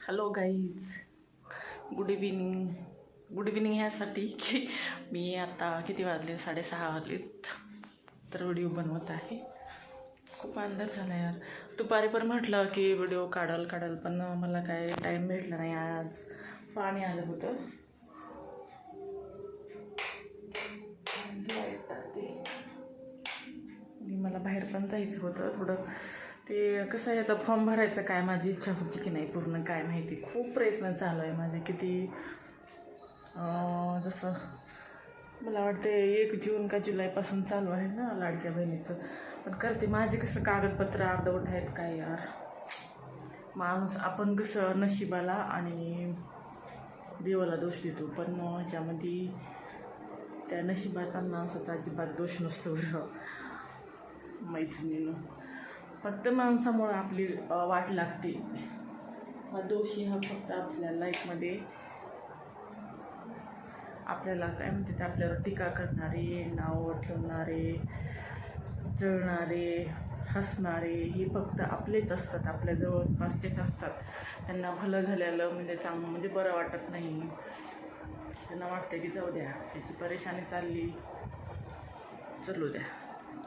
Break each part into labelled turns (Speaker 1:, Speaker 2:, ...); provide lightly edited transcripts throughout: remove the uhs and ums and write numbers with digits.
Speaker 1: Hello guys, good evening. Good evening ह्यासाठी की मी आता किती वाजले, 6:30 वाजलेत तर व्हिडिओ बनवत आहे. खूप अंदाज झाला यार. दुपारी पण म्हटलं की व्हिडिओ काढाल पण मला काय टाईम भेटला नाही. आज पाणी आलं होतं. लाईट टाकते. आणि मला बाहेर पण जायचं होतं थोडं. ते कसं याचा फॉर्म भरायचं काय माझी इच्छा होती की नाही पूर्ण काय माहिती. खूप प्रयत्न चालू आहे माझे. किती जसं मला वाटते 1 जून का जुलैपासून चालू आहे ना लाडक्या बहिणीचं. पण करते माझे कसं कागदपत्र अर्धवट आहेत काय यार. माणूस आपण कसं नशिबाला आणि देवाला दोष देतो, पण ह्याच्यामध्ये त्या नशिबाचा माणसाचा अजिबात दोष नसतो बरं मैत्रिणीनं. फक्त माणसामुळं आपली वाट लागते. हा दोषी हा फक्त आपल्या लाईफमध्ये आपल्याला काय म्हणते ते आपल्यावर टीका करणारे, नाव ठेवणारे, जळणारे, हसणारे हे फक्त आपलेच असतात, आपल्या जवळपासचेच असतात. त्यांना भलं झालेलं म्हणजे चांगलं म्हणजे बरं वाटत नाही. त्यांना वाटतं की जाऊ द्या, त्याची परेशानी चालली, चलू द्या,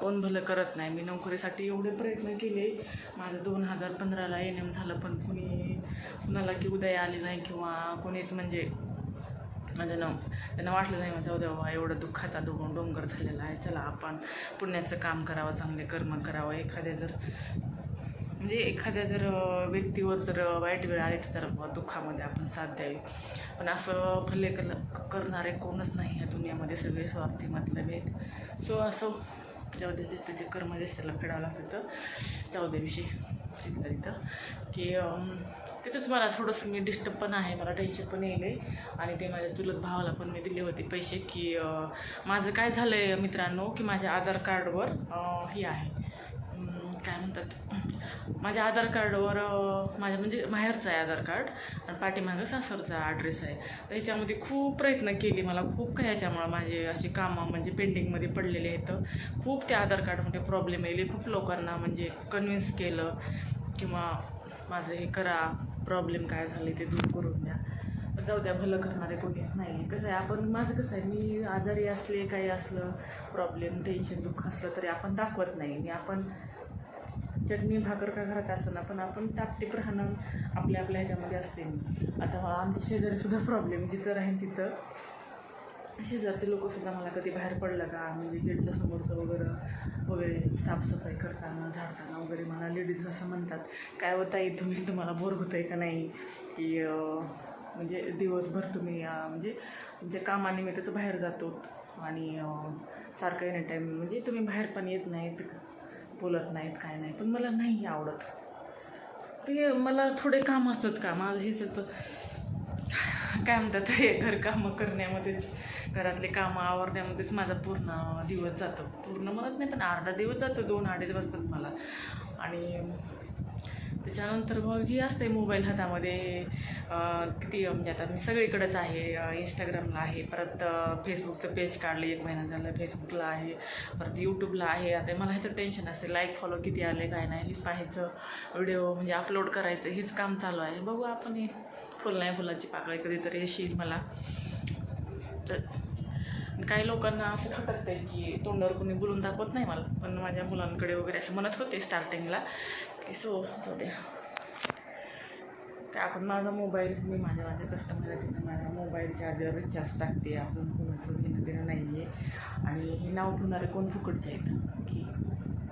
Speaker 1: कोण भलं करत नाही. मी नोकरीसाठी एवढे प्रयत्न केले. माझं 2015ला NM झालं, पण कुणाला की उदय आले नाही किंवा कोणीच म्हणजे त्यांना वाटलं नाही जाऊ द्या एवढं दुःखाचा डोंगर झालेला आहे, चला आपण पुण्याचं काम करावं, चांगले कर्म करावं. एखाद्या जर व्यक्तीवर जर वाईट वेळ आली तर जरा दुःखामध्ये आपण साथ द्यावी. पण असं भले करणारे कोणच नाही या दुनियामध्ये. सगळे स्वार्थी मतलबी आहेत. सो असं जाऊ द्या, त्याचे कर्म त्याला फेडावं लागतं. तर जाऊ द्या विषय तिथं की त्याचंच मला थोडंसं मी डिस्टर्ब पण आहे, मला टेन्शन पण येईल आहे. आणि ते माझ्या चुलत भावाला पण मी दिले होते पैसे की माझं काय झालं आहे मित्रांनो की माझ्या आधार कार्डवर हे आहे काय म्हणतात, माझ्या आधार कार्डवर माझ्या म्हणजे माहेरचं आहे आधार कार्ड आणि पाठीमागं सासरचा ॲड्रेस आहे. तर ह्याच्यामध्ये खूप प्रयत्न केले. मला खूप काय ह्याच्यामुळं माझे असे कामं म्हणजे पेंडिंगमध्ये पडलेले आहेत. खूप त्या आधार कार्डमध्ये प्रॉब्लेम येईल. खूप लोकांना म्हणजे कन्व्हिन्स केलं किंवा माझं हे करा, प्रॉब्लेम काय झाले ते दूर करून द्या. पण जाऊ द्या, भलं करणारे कोणीच नाही आहे. कसं आहे माझं कसं आहे, मी आजारी असले काही असलं प्रॉब्लेम टेन्शन दुःख असलं तरी आपण दाखवत नाही. आपण चटणी भाकर का घरात असताना पण आपण टापटीप राहणं आपल्या ह्याच्यामध्ये असते. मी आता आमच्या शेजारीसुद्धा प्रॉब्लेम जिथं राहीन तिथं शेजारचे लोकंसुद्धा मला कधी बाहेर पडलं का म्हणजे गेटच्या समोरचं वगैरे साफसफाई करताना झाडताना वगैरे मला लेडीज असं म्हणतात, काय होत आहे तुम्हाला बोर होतं आहे का नाही की म्हणजे दिवसभर तुम्ही म्हणजे तुमच्या कामानिमित्तच बाहेर जातो आणि सारखं एनी टाईम म्हणजे तुम्ही बाहेर पण येत नाहीत, बोलत नाहीत, काय नाही. पण मला नाही आवडत ते. मला थोडे काम असतात का माझं हेच तर काय म्हणतात हे घरकामं करण्यामध्येच, घरातले कामं आवरण्यामध्येच माझा पूर्ण दिवस जातो. पूर्ण म्हणत नाही पण अर्धा दिवस जातो, 2-2.5 वाजतात मला. आणि त्याच्यानंतर मग ही असते मोबाईल हातामध्ये. किती म्हणजे आता मी सगळीकडेच आहे. इंस्टाग्रामला आहे, परत फेसबुकचं पेज काढलं 1 महिना झालं, फेसबुकला आहे, परत यूट्यूबला आहे. आता मला ह्याचं टेन्शन असते, लाईक फॉलो किती आले काय नाही हे पाहायचं, व्हिडिओ म्हणजे अपलोड करायचं, हेच काम चालू आहे. बघू आपण हे फुलाची पाकळी कधीतरी येशील मला. तर काही लोकांना असं खटकतं आहे की तोंडावर कोणी बोलून दाखवत नाही मला, पण माझ्या मुलांकडे वगैरे असं म्हणत होते स्टार्टिंगला की जाऊ द्या काय आपण माझा मोबाईल मी माझ्या कस्टमर तिथं माझ्या मोबाईल चार्जर रिचार्ज टाकते. आपण कोणाचं घेणं देणं नाही आहे. आणि हे नाव ठेवणारे कोण फुकटचे आहेत की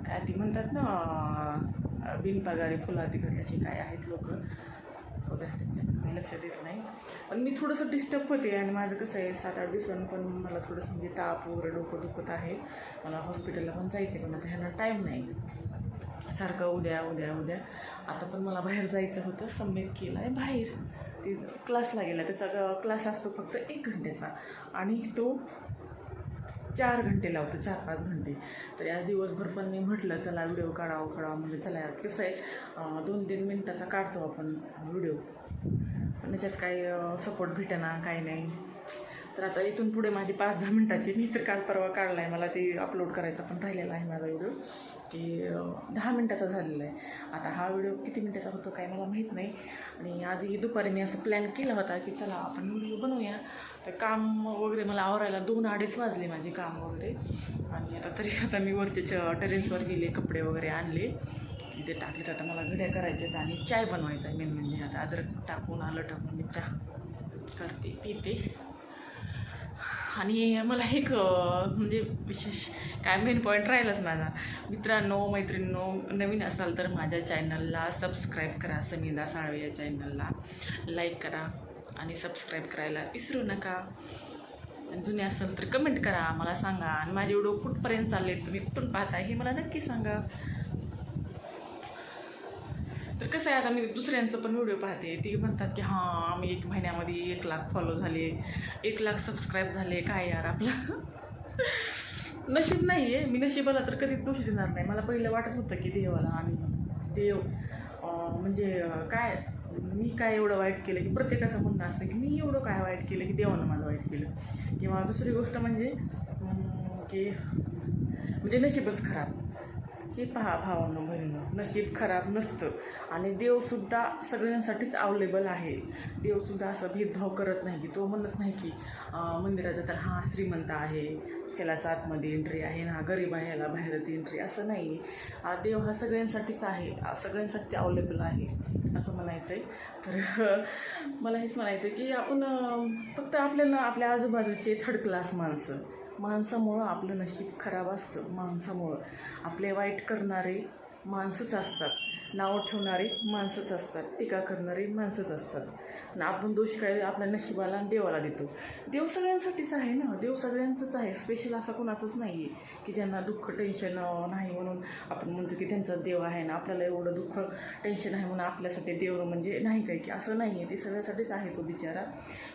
Speaker 1: काय ती म्हणतात ना बिनपगारी फुलाधिकारी असे काय आहेत लोक. जाऊ द्या, त्यांच्यात काही लक्षात येत नाही. पण मी थोडंसं डिस्टर्ब होते आणि माझं कसं आहे 7-8 दिवसांनी पण मला थोडंसं म्हणजे ताप वगैरे डोकं दुखत आहे. मला हॉस्पिटलला पण जायचं आहे, पण आता ह्यांना टाईम नाही. सारखं उद्या. आता पण मला बाहेर जायचं होतं. सम्यक केला आहे बाहेर, ती क्लासला गेला. त्याचा क्लास असतो फक्त 1 घंट्याचा आणि तो 4 घंटे लावतो, 4-5 घंटे. तर या दिवसभर पण मी म्हटलं चला व्हिडिओ काढावं म्हणजे चला यार कसं आहे 2-3 मिनटाचा काढतो आपण व्हिडिओ, पण त्याच्यात काही सपोर्ट भेटेना काही नाही. तर आता इथून पुढे माझी 5-10 मिनटाची मी तर काल परवा काढला आहे, मला ती अपलोड करायचा पण राहिलेला आहे माझा व्हिडिओ. की 10 मिनटाचा झालेला आहे. आता हा व्हिडिओ किती मिनटाचा होतो काय मला माहीत नाही. आणि आजही दुपारी मी असं प्लॅन केला होता की चला आपण व्हिडिओ बनवूया. तर काम वगैरे मला आवरायला 2-2:30 वाजले माझे काम वगैरे. आणि आता मी वरचे टेरेसवर गेले, कपडे वगैरे आणले, ते टाकलेत. आता मला घड्या करायच्यात आणि चाय बनवायचा आहे मेन म्हणजे. आता अद्रक टाकून आलं टाकून मी चहा करते पिते. आणि मला एक म्हणजे विशेष काय मेन पॉईंट राहिलाच माझा. मित्रांनो मैत्रिणींनो, नवीन असाल तर माझ्या चॅनलला सबस्क्राईब करा. समीदा साळवे या चॅनलला लाईक करा आणि सबस्क्राईब करायला विसरू नका. जुने असेल तर कमेंट करा, मला सांगा. आणि माझे व्हिडिओ कुठपर्यंत चालले, तुम्ही कुठून पाहता हे मला नक्की सांगा. तर कसं आहे, आता मी दुसऱ्यांचं पण व्हिडिओ पाहते, ती म्हणतात की हां आम्ही 1 महिन्यामध्ये 1 लाख फॉलो झाले, 1 लाख सबस्क्राईब झाले. काय यार आपलं नशीब नाही आहे. मी नशिबाला तर कधीच दोष देणार नाही. मला पहिलं वाटत होतं की देवाला आणि देव म्हणजे काय मी काय एवढं वाईट केलं, की प्रत्येकाचं म्हणणं असतं की मी एवढं काय वाईट केलं की देवानं माझं वाईट केलं. किंवा दुसरी गोष्ट म्हणजे की म्हणजे नशीबच खराब. हे पहा भावांनो बहिणींनो, नशीब खराब नसतं. आणि देवसुद्धा सगळ्यांसाठीच अवेलेबल आहे. देवसुद्धा असं भेदभाव करत नाही, की तो म्हणत नाही की मंदिराचा तर हा श्रीमंत आहे, ह्यालाच आतमध्ये एंट्री आहे ना, गरीब आहे ह्याला बाहेरच एंट्री, असं नाही. देव हा सगळ्यांसाठीच आहे, सगळ्यांसाठी अवेलेबल आहे असं म्हणायचं आहे. तर मला हेच म्हणायचं आहे की आपण फक्त आपल्याला आपल्या आजूबाजूचे थर्ड क्लास माणसामुळं आपलं नशीब खराब असतं. माणसामुळं आपले वाईट करणारे माणसंच असतात, नाव ठेवणारे माणसंच असतात, टीका करणारे माणसंच असतात. आणि आपण दोष काय आपल्या नशिबाला आणि देवाला देतो. देव सगळ्यांसाठीच आहे ना, देव सगळ्यांचंच आहे, स्पेशल असं कोणाचंच नाही आहे की ज्यांना दुःख टेन्शन नाही म्हणून आपण म्हणतो की त्यांचा देव आहे ना. आपल्याला एवढं दुःख टेन्शन आहे म्हणून आपल्यासाठी देव म्हणजे नाही काय, की असं नाही आहे. ते सगळ्यासाठीच आहे तो बिचारा.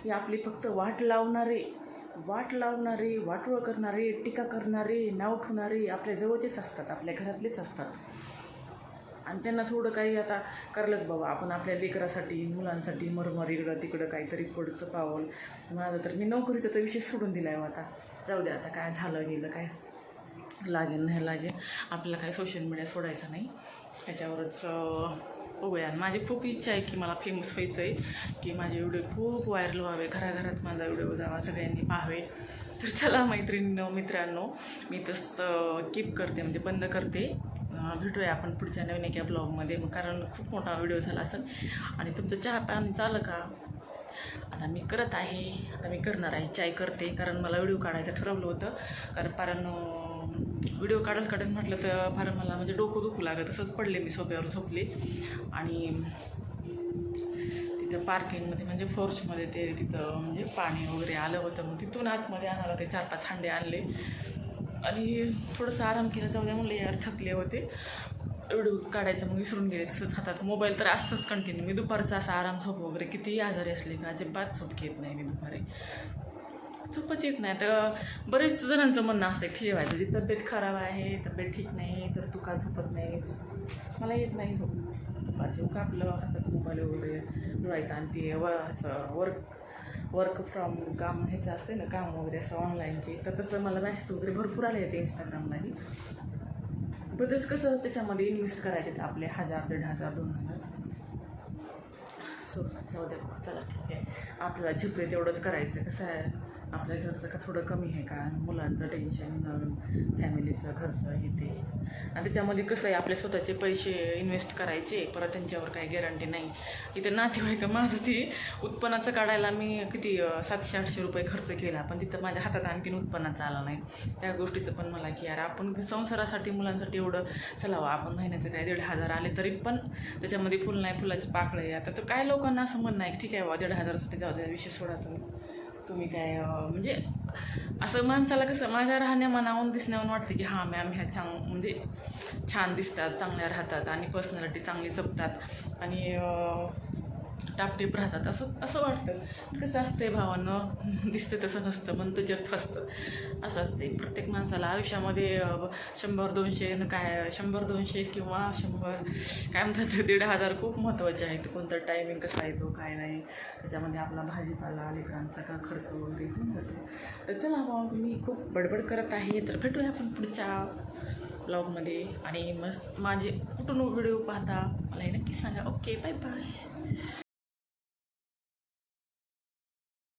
Speaker 1: हे आपली फक्त वाट लावणारे, वाटोळ करणारे, टीका करणारे, नाव ठेवणारे आपल्या जवळचेच असतात, आपल्या घरातलेच असतात. आणि त्यांना थोडं काही आता करलंच बाबा, आपण आपल्या लेकरासाठी मुलांसाठी मरमर इकडं तिकडं काहीतरी पुढचं पावलं. माझं तर मी नोकरीचा तर विषय सोडून दिला आहे. आता जाऊ द्या, आता काय झालं गेलं, काय लागेल नाही लागेल, आपल्याला काय सोशल मीडिया सोडायचं नाही, ह्याच्यावरच बघूया. माझी खूप इच्छा आहे की मला फेमस व्हायचं आहे, की माझे व्हिडिओ खूप व्हायरल व्हावे, घराघरात माझा व्हिडिओ जावा, सगळ्यांनी पाहावे. तर चला मित्रांनो, मी तसं कीप करते म्हणजे बंद करते. भेटूया आपण पुढच्या नवीन एका ब्लॉगमध्ये, कारण खूप मोठा व्हिडिओ झाला असेल. आणि तुमचं चहा पाणी चालं का? आता मी करत आहे, आता मी करणार आहे, चाय करते. कारण मला व्हिडिओ काढायचं ठरवलं होतं, कारण व्हिडिओ काढत म्हटलं तर फार मला म्हणजे डोकं दुखू लागलं. तसंच पडले, मी सोफ्यावर झोपले. आणि तिथं पार्किंगमध्ये म्हणजे फोर्समध्ये ते तिथं म्हणजे पाणी वगैरे आलं होतं. मग तिथून आतमध्ये आणायला ते 4-5 हांडे आणले आणि थोडंसं आराम केला. जाऊ द्या म्हणलं, यार थकले होते, व्हिडिओ काढायचं मग विसरून गेले. तसंच हातात मोबाईल तर असतंच कंटिन्यू. मी दुपारचा असा आराम झोप वगैरे कितीही आजारी असले का अजिबात झोप घेत नाही मी दुपारी, झोपच येत नाही. तर बरेच जणांचं म्हणणं असतं ठीक आहे तुझी तब्येत खराब आहे, तब्येत ठीक नाही तर तू का झोपत नाहीस. मला येत नाही झोप दुपारची. का आपलं हातात मोबाईल वगैरे मिळवायचं आणि ते वर्क फ्रॉम काम ह्याचं असते ना, काम वगैरे असं ऑनलाईनचे. तर तसं मला मेसेज वगैरे भरपूर आले होते इंस्टाग्रामलाही. बरेच कसं त्याच्यामध्ये इन्व्हेस्ट करायचे ते आपले 1000, 1500, 2000. सो जाऊ द्या, चला ठीक आहे, आपल्याला झेपतोय तेवढंच करायचं. कसं आहे, आपल्या घरचं का थोडं कमी आहे का, मुलांचं टेन्शन, फॅमिलीचं खर्च हे ते. आणि त्याच्यामध्ये कसं आहे, आपले स्वतःचे पैसे इन्व्हेस्ट करायचे, परत त्यांच्यावर काही गॅरंटी नाही. इथं नातेवाईक माझं ती उत्पन्नाचं काढायला मी किती 700-800 रुपये खर्च केला, पण तिथं माझ्या हातात आणखीन उत्पन्नाचं आला नाही. त्या गोष्टीचं पण मला की यार आपण संसारासाठी मुलांसाठी एवढं चलावं, आपण महिन्याचं काय 1500 आले तरी पण त्याच्यामध्ये फुल नाही फुलाची पाकळं आहे. आता तर काय लोकांना असं म्हणणं आहे की ठीक आहे बा 1500साठी जाऊ द्या, विषय सोडा तुम्ही काय म्हणजे असं माणसाला कसं माझ्या राहण्यामानावून दिसण्यावरून वाटतं की हां मॅम ह्या म्हणजे छान दिसतात, चांगल्या राहतात आणि पर्सनॅलिटी चांगली जपतात आणि टापटीप राहतात, असं वाटतं. कसं असते भावानं, दिसतं तसं नसतं, म्हणतं जग फसतं, असं असते. प्रत्येक माणसाला आयुष्यामध्ये 100-200 काय 100-200 किंवा 100 काय म्हणतात 1500 खूप महत्त्वाचे आहेत. कोणतं टायमिंग कसा येतो काय नाही, त्याच्यामध्ये आपला भाजीपाला लेकरांचा का खर्च वगैरे होऊन जातो. तर चला मग मी खूप बडबड करत आहे, तर भेटूया आपण पुढच्या ब्लॉगमध्ये. आणि मग माझे कुठून व्हिडिओ पाहता मला हे नक्की सांगा. Okay, bye bye.